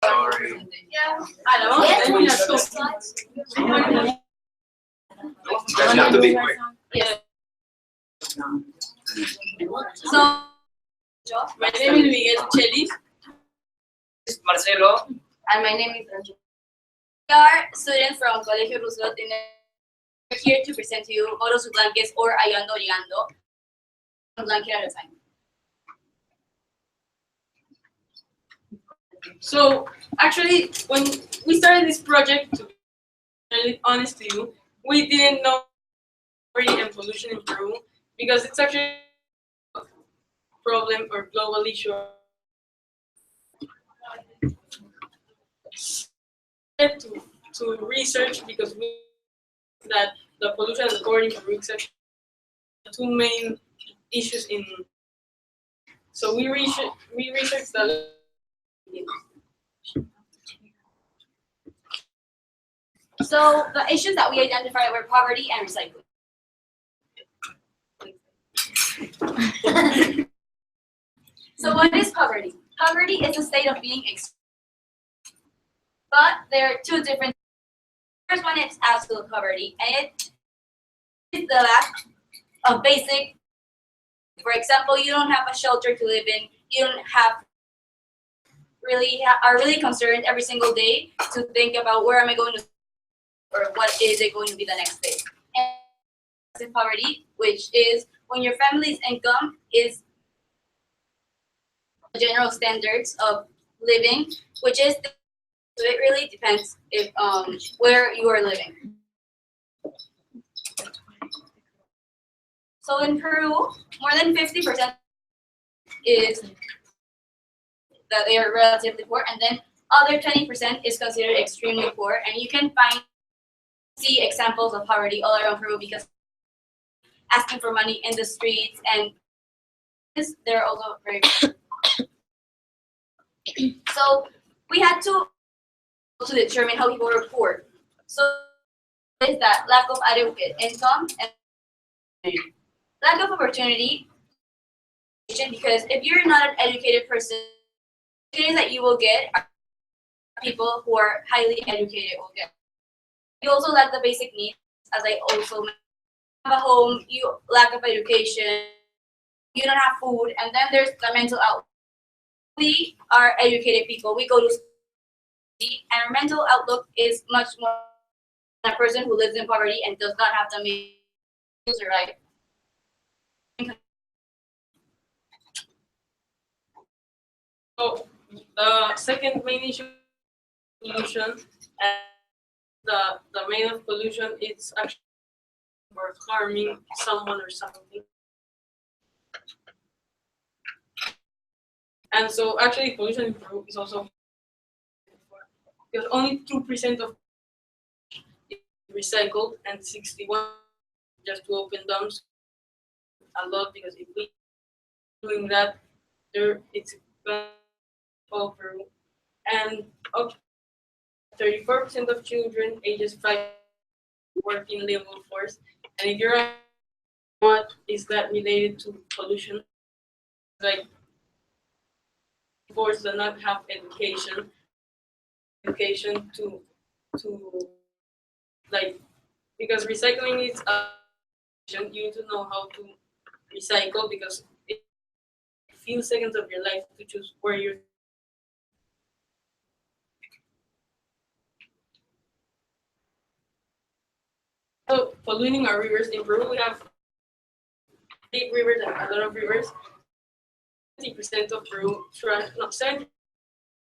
Yeah. I don't know. Doesn't have to be quick. Yeah. So, my name is Miguel Chelis. Marcelo. And my name is Angela. We are students from Colegio Roosevelt and we're here to present to you Oro Sus Blanques or Ayando Llegando. Blanque at a time. So actually, when we started this project, to be really honest to you, we didn't know poverty and pollution in Peru because it's actually a problem or global issue. To research because we that the pollution and poverty in Peru is actually the two main issues in. So we researched the. So the issues that we identified were poverty and recycling. So what is poverty? Poverty is a state of being but there are two different. First one is absolute poverty, and it is the lack of basic. For example, you don't have a shelter to live in. You don't have are really concerned every single day to think about where am I going to or what is it going to be the next day. And poverty, which is when your family's income is the general standards of living, which is so it really depends if where you are living. So in Peru, more than 50% is that they are relatively poor, and then other 20% is considered extremely poor. And you can see examples of poverty all around Peru because asking for money in the streets, and they're also very poor. So we had to determine how people were poor. So is that lack of adequate income and lack of opportunity, because if you're not an educated person, the opportunities that you will get are people who are highly educated will get. You also lack the basic needs, as I also mentioned. You have a home, you lack of education, you don't have food, and then there's the mental outlook. We are educated people, we go to school, and our mental outlook is much more than a person who lives in poverty and does not have the means to survive. So the second main issue is pollution, and the main of pollution is actually for harming someone or something. And so actually pollution in Peru is also because only 2% of is recycled and 61 just to open dumps. A lot because if we doing that, it's all Peru. And 34% of children ages 5 work in labor force. And if you're asking what is that related to pollution, like force does not have education to like because recycling is you need to know how to recycle because it a few seconds of your life to choose where you're. So polluting our rivers in Peru, we have big rivers and a lot of rivers. 70% of Peru trash, no, 70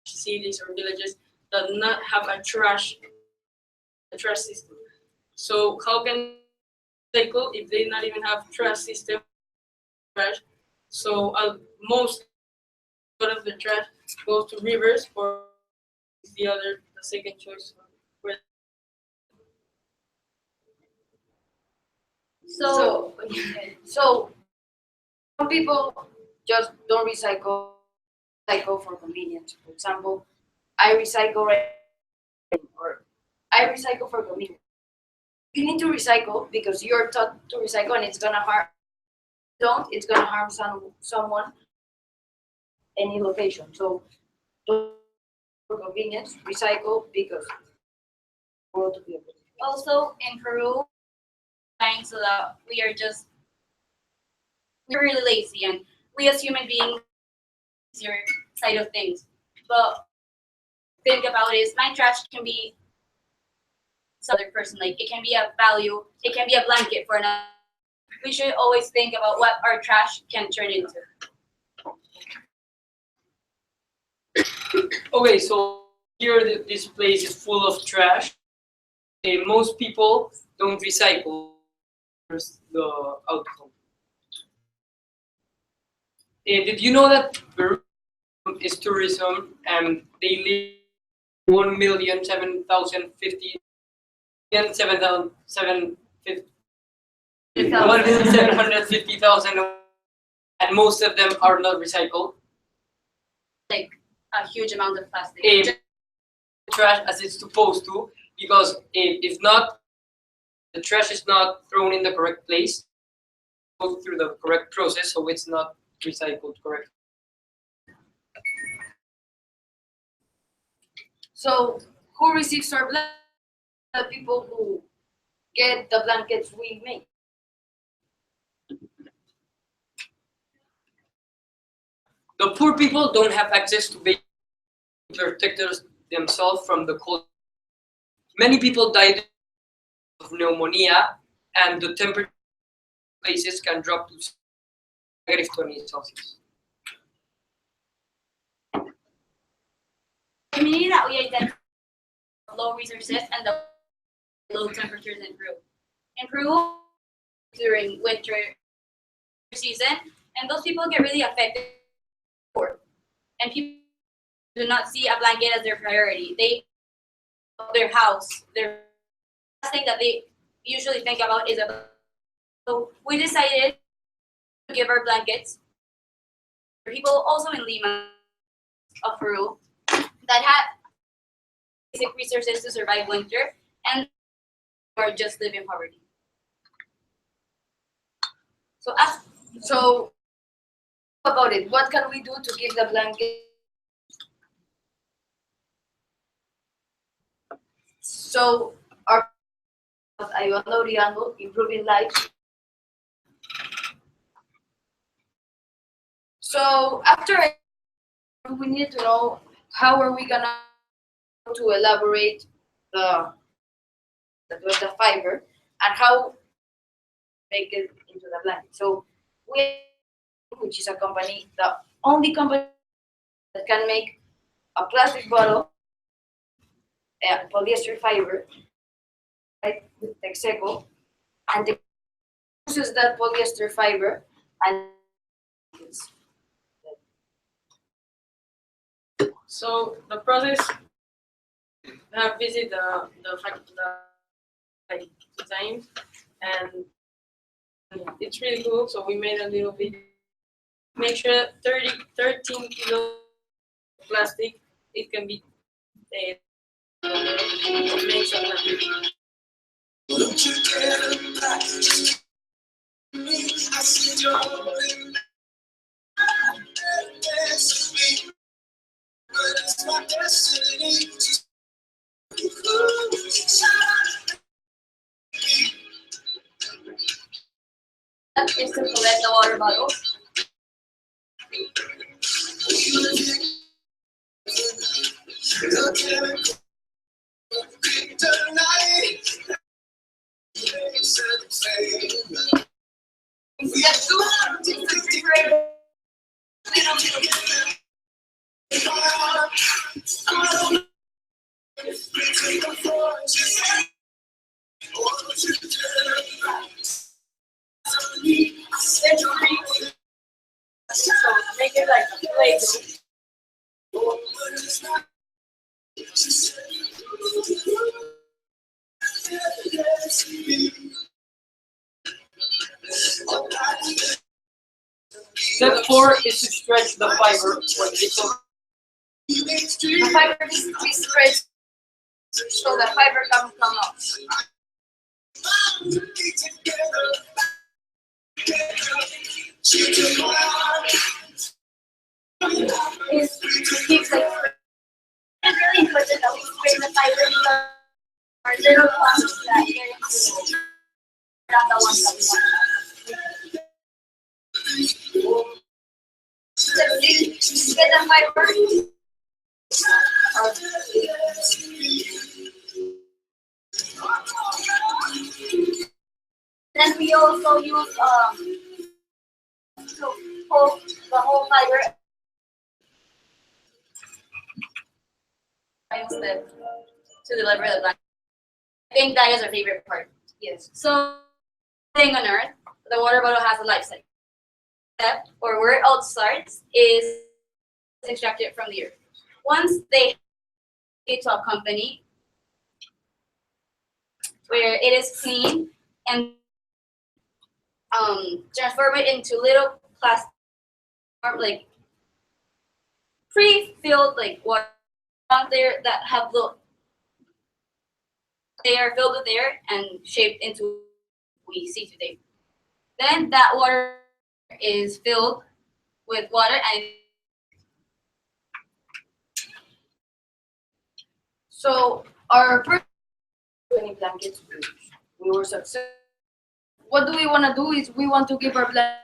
cities or villages that not have a trash system. So how can they recycle if they not even have trash system? Trash. So most of the trash goes to rivers, or is the second choice. So some people just don't recycle for convenience. For example, I recycle or I recycle for convenience. You need to recycle because you're taught to recycle, and it's gonna harm. Don't, it's gonna harm someone. Any location. So don't for convenience, recycle because world to be a better place. Also in Peru, trying so that we're really lazy and we as human beings your side of things. But think about it is my trash can be some other person. Like it can be a value, it can be a blanket for another. We should always think about what our trash can turn into. Okay, so here this place is full of trash. Most people don't recycle. Here's the outcome. Did you know that Peru is tourism and they live 1,750,000 1,750,000 and most of them are not recycled. Like a huge amount of plastic. Trash as it's supposed to, because if not, the trash is not thrown in the correct place, go through the correct process, so it's not recycled correctly. So who receives our blankets? The people who get the blankets we make. The poor people don't have access to basic protect themselves from the cold. Many people died of pneumonia, and the temperature places can drop to -20 Celsius. The community that we identify low resources and the low temperatures in Peru. In Peru, during winter season, and those people get really affected. And people do not see a blanket as their priority. They their house, their last thing that they usually think about is a. So we decided to give our blankets for people also in Lima of Peru that had basic resources to survive winter and or just live in poverty. So about it, what can we do to give the blanket? So our ayudando Oriando, improving lives. So after we need to know how are we gonna to elaborate the fiber and how make it into the blanket. So we, which is a company, the only company that can make a plastic bottle and polyester fiber, right, with Texeco, and they uses that polyester fiber and So the process, I visit the factory design, and it's really cool. So we made a little video. Make sure 13 kilos of plastic. It can be made something. Is to collect the water bottle. Step 2 is to prepare. So make it like a plate. Step 4 is to stretch the fiber for little. The fiber needs to be stretched so the fiber can come out. It keeps like really important that we spray the fiber because our little ones that get into not the ones that we want. You get the fiber. Then we also use to pull the whole fiber. To deliver the blanket. I think that is our favorite part. Yes. So, thing on Earth, the water bottle has a life cycle. Step, or where it all starts, is extracted from the earth. Once they get to a company where it is clean and transform it into little plastic, like pre-filled like water out there that have the they are filled with air and shaped into what we see today. Then that water is filled with water and So our first 20 blankets, we were successful. What do we want to do is we want to give our blankets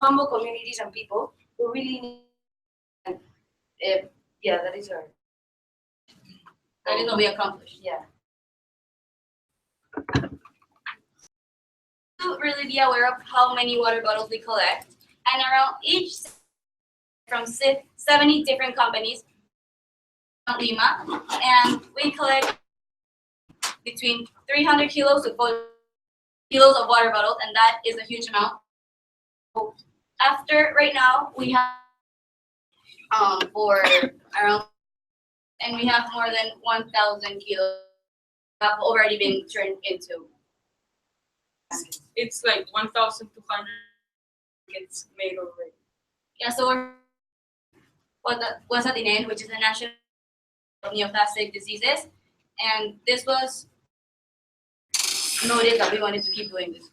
to humble communities and people who really need. And yeah, that is our. that is what we accomplished. Yeah. To really be aware of how many water bottles we collect, and around each from 70 different companies in Lima, and we collect between 300 kilos to 4 kilos of water bottles, and that is a huge amount. So after right now, we have for around, and we have more than 1,000 kilos have already been turned into. It's like 1,200 gets made already. Yeah, so we're was at INEN, which is the National Neoplastic Diseases, and this was noted that we wanted to keep doing this.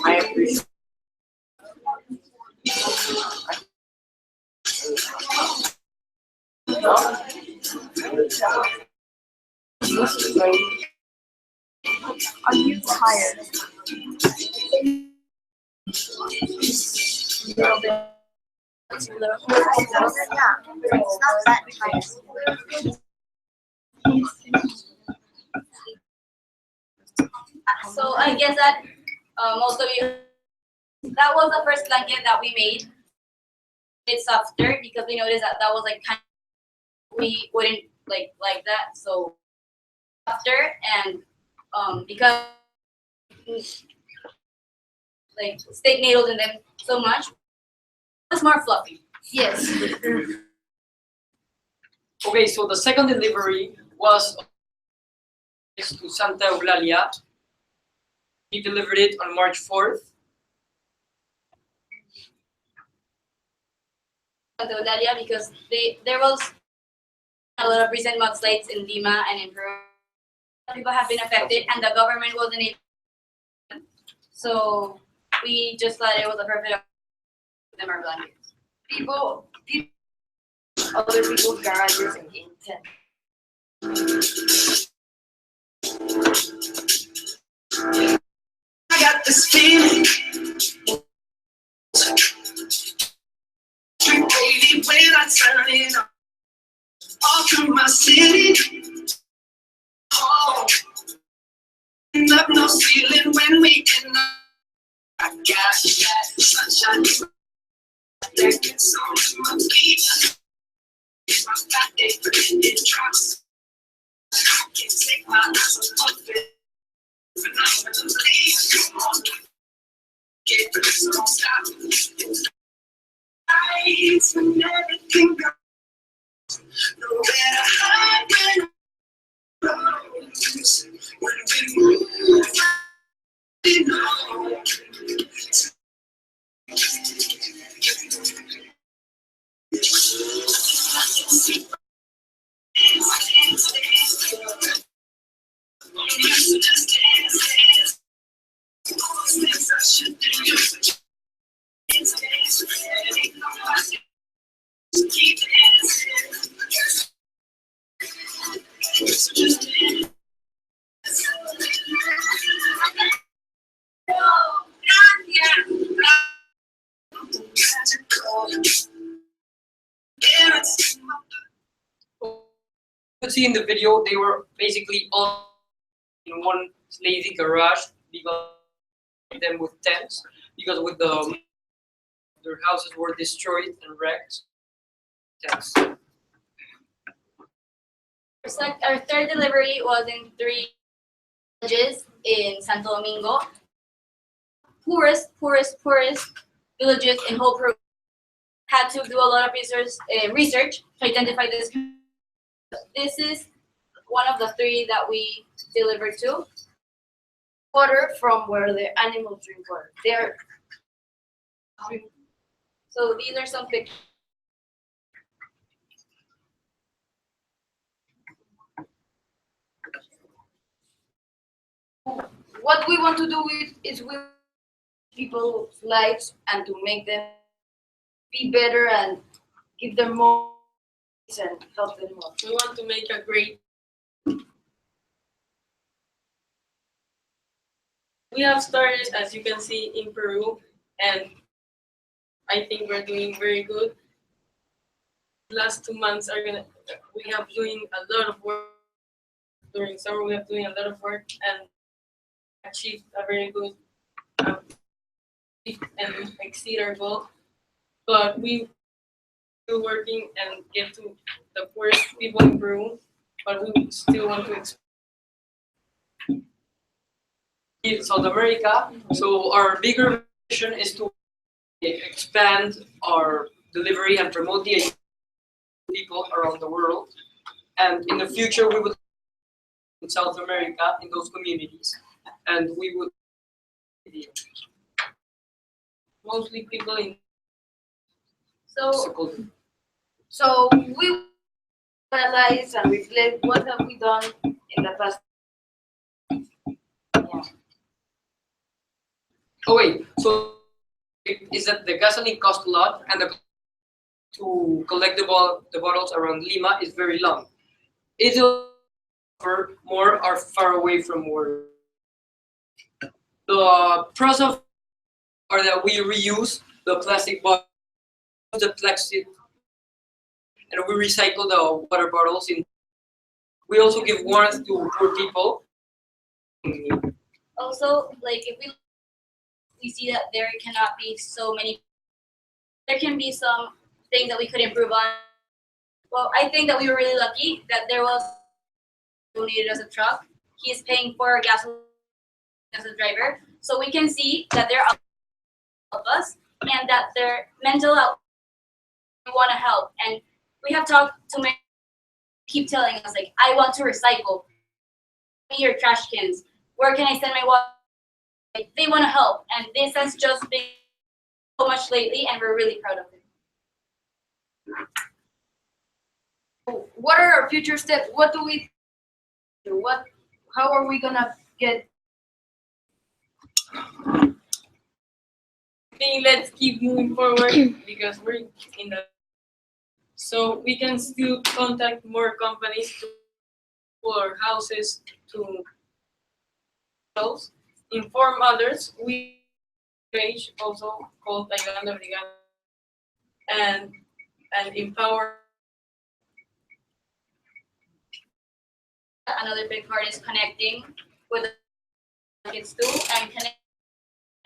I appreciate. Are you tired? Yeah, it's not that tired. So I guess that most of you, that was the first blanket that we made. It's softer because we noticed that that was like kind of, we wouldn't like that. So softer and because like steak needles in them so much, it's more fluffy. Yes. Okay, so the second delivery was to Santa Eulalia. He delivered it on March 4th. Santa Eulalia because there was a lot of recent mudslides in Lima and in Peru. People have been affected, and the government wasn't able. So we just thought it was a perfect opportunity to give them our blankets. People, other people's garages in tent. all through my city. Oh, up no ceiling when we in the. I got that sunshine. That gets on my feet. My back ache, it drops. I can't take my eyes off it. Phenomenally, come on. Get this, don't stop. Lights when everything goes. Nowhere to hide when roads. When we move, we know. You could see in the video they were basically all in one lazy garage because them with tents because with their houses were destroyed and wrecked. Tents. Our third delivery was in 3 villages in Santo Domingo. Poorest villages in whole Peru. Had to do a lot of research to identify this. This is one of the 3 that we delivered to. Water from where the animals drink water. They're So these are some pictures. what we want to do is with people's lives and to make them be better and give them more and help them more. We want to make a great. We have started, as you can see, in Peru, and I think we're doing very good. Last 2 months we have doing a lot of work. During summer, we have doing a lot of work and achieved a very good and exceed our goal. But we still working and get to the poorest people in Peru, but we still want to expand. In South America, so our bigger vision is to expand our delivery and promote the people around the world. And in the future, we would in South America in those communities, and we would Mostly people in. So we analyze and reflect what have we done in the past. Oh wait, so is that the gasoline costs a lot, and to collect the bottles around Lima is very long. It'll more are far away from where the process are that we reuse the plastic bottles, the plastic, and we recycle the water bottles. We also give warmth to poor people. Also, like if we see that there cannot be so many. There can be some things that we could improve on. Well, I think that we were really lucky that there was donated us a truck. He's paying for gasoline as a driver, so we can see that they're help us and that their mental health we want to help. And we have talked to many keep telling us like, I want to recycle. Give me your trash cans. Where can I send my water? Like, they want to help, and this has just been so much lately, and we're really proud of it. What are our future steps? What do we do? How are we gonna get? I think let's keep moving forward because we're in the. So we can still contact more companies to our houses to inform others. We page also called Ayudando Brigada and empower Another big part is connecting with the kids too, and connect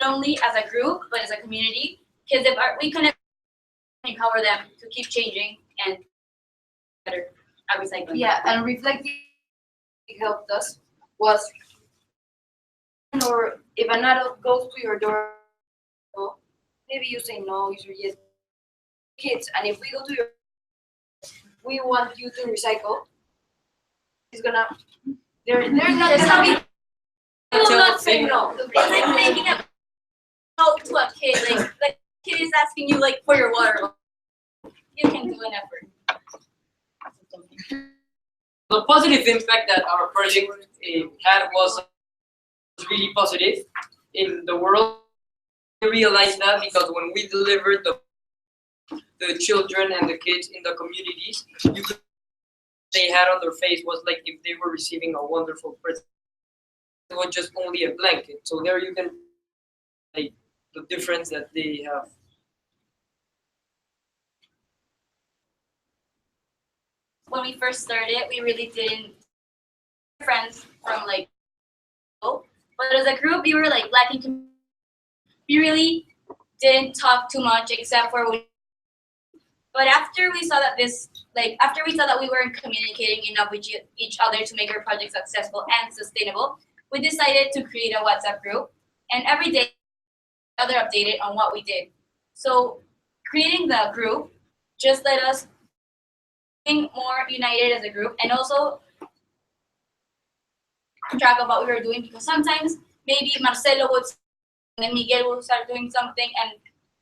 not only as a group but as a community. Because if we connect, empower them to keep changing and better at recycling. Yeah, and reflecting helped us was, or if an adult goes to your door, maybe you say no, you say yes. Kids, and if we go to your, we want you to recycle. It's gonna, there's not There's gonna be. not They will not say no. It's like making a no to a kid. Like the kid is asking you like for your water. You can do an effort. The positive impact that our project had was really positive in the world. We realized that because when we delivered the children and the kids in the communities, you could, they had on their face was like if they were receiving a wonderful present. It was just only a blanket. So there you can like the difference that they have. When we first started, we really didn't friends from like, but as a group, we were like lacking. We really didn't talk too much except for when. But after we saw that after we saw that we weren't communicating enough with each other to make our project successful and sustainable, we decided to create a WhatsApp group, and every day, other updated on what we did. So creating the group just let us being more united as a group, and also track of what we were doing, because sometimes maybe Marcelo would and then Miguel would start doing something and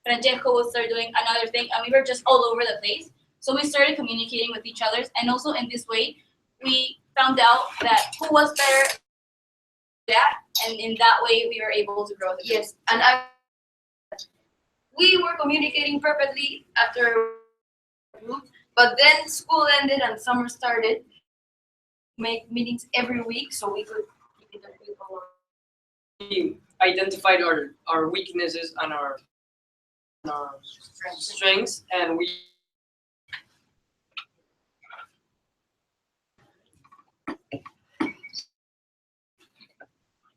Francesco would start doing another thing, and we were just all over the place. So we started communicating with each other, and also in this way we found out that who was better at that, and in that way we were able to grow the group. Yes, and we were communicating perfectly after group, but then school ended and summer started. Make meetings every week so we could keep in touch with our. We identified our weaknesses and our strengths, and we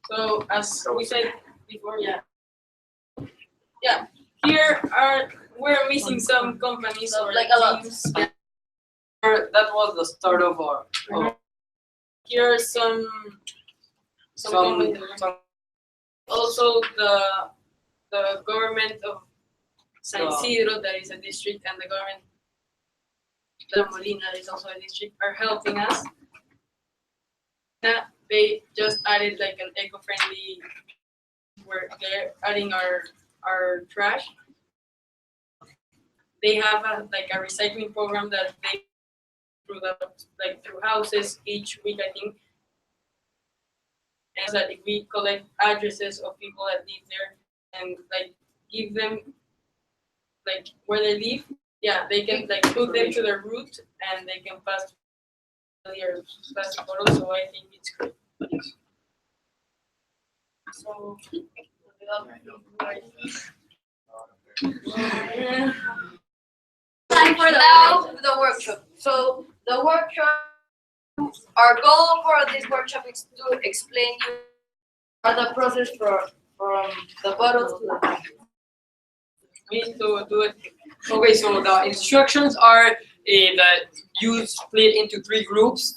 So as we said before, yeah. Here we're missing some companies or Like a lot. teams. that was the start of our Here are some companies. Also the government of San Isidro, that is a district, and the government de Molina, that is also a district, are helping us. They just added like an eco-friendly, where they're adding our trash. They have a recycling program that they through houses each week, I think. And that if we collect addresses of people that live there and like give them like where they live, yeah, they can like put them to their route and they can pass their plastic bottles. So I think it's great. So Time for The workshop. So the workshop, our goal for this workshop is to explain you the process from the bottles to the pack. we need to do it. Okay, so the instructions are that you split into 3 groups.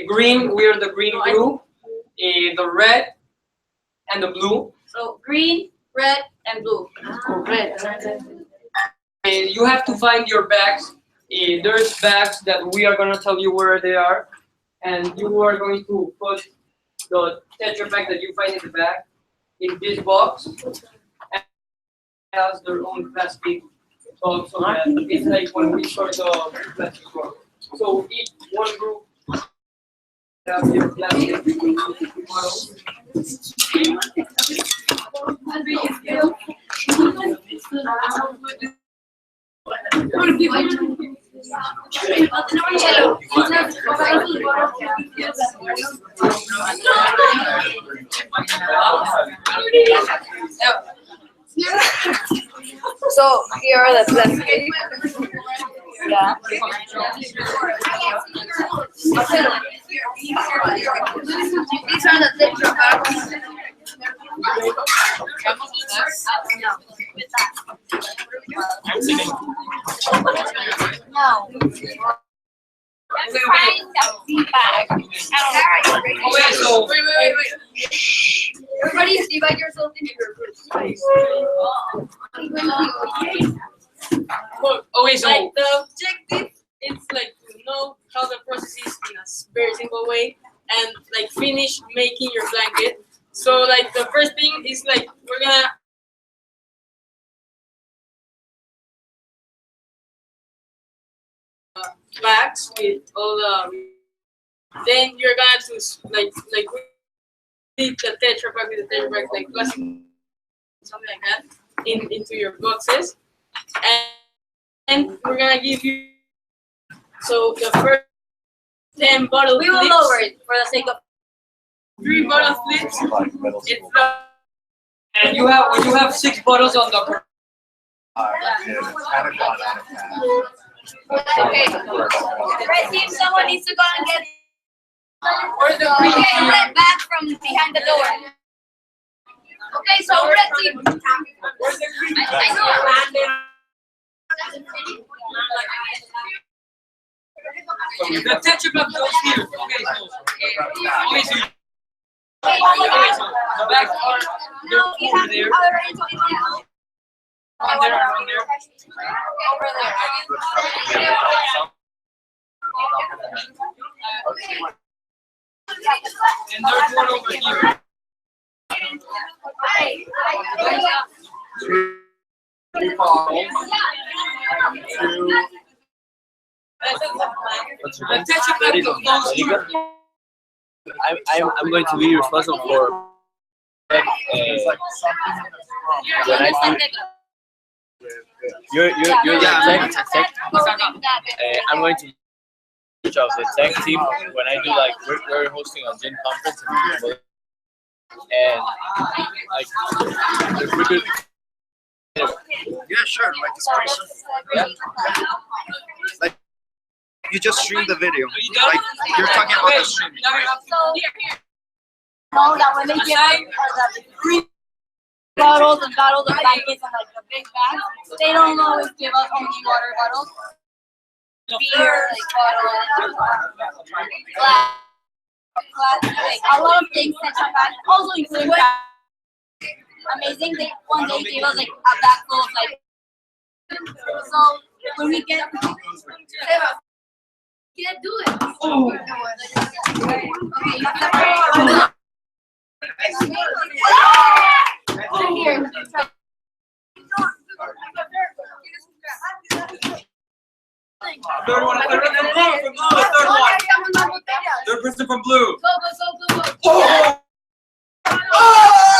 Green, we're the green group. The red and the blue. So green, red, and blue. Red. You have to find your bags. There's bags that we are gonna tell you where they are, and you are going to put the Tetra Pak that you find in the bag in this box. And it has their own plastic box, so that it's like when we sort the plastic box. So each one group have your plastic bottles. So here are the plastic. Yeah. These are the tetra packs. No. Okay, so Everybody divide yourself into your groups. okay, so Like the objective is like to know how the process is in a very simple way and like finish making your blanket. So like the first thing is like we're gonna bags with all the then you're gonna to like with the tetra pack with the tetra pack like plastic something like that into your boxes and we're gonna give you so the first 10 bottle We will flips, lower it for the sake of 3 bottle flips it's the and when you have 6 bottles on the okay. Red team, someone needs to go and get red back from behind the door. Okay, so red team. I know. the tetra pack goes here. Okay, so the bags are No, you over have there. Over there. And there's one over here. The tetra pack goes here. I'm going to be responsible for when I do. You're the tech. I'm going to be of the tech team when I do like we're hosting a gym conference and like if we could. Yeah, sure. Like this person. Yeah. Like you just streamed the video. Like you're talking about the stream. No, that when they give the free bottles and blankets and like the big bags, they don't always give us only water bottles. Beer, like bottle, glass, like a lot of things that you have, also including that. Amazing. They one day gave us like a bag full of like. So when we get, can't do it. Okay, you have to. Here. Third one, third one, from blue, third one. Third person from blue. Go. Oh!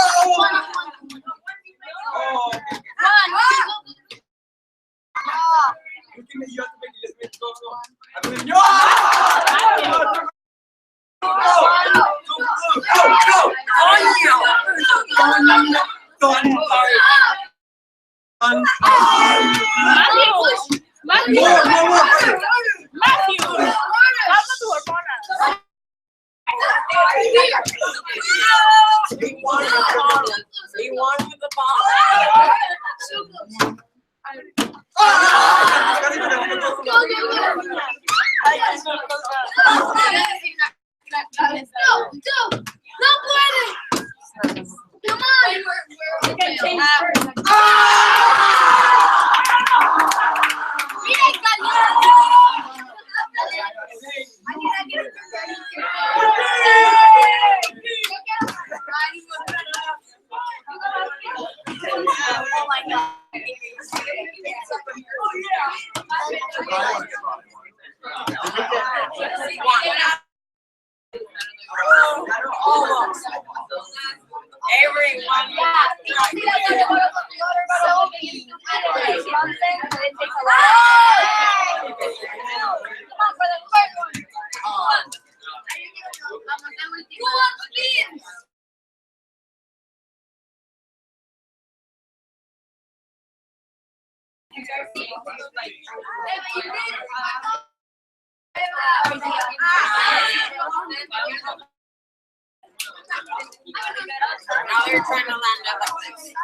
Oh my god. you're trying to land up like this.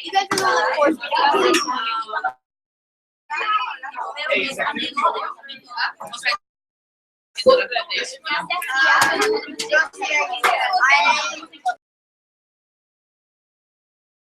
You guys are on the fourth.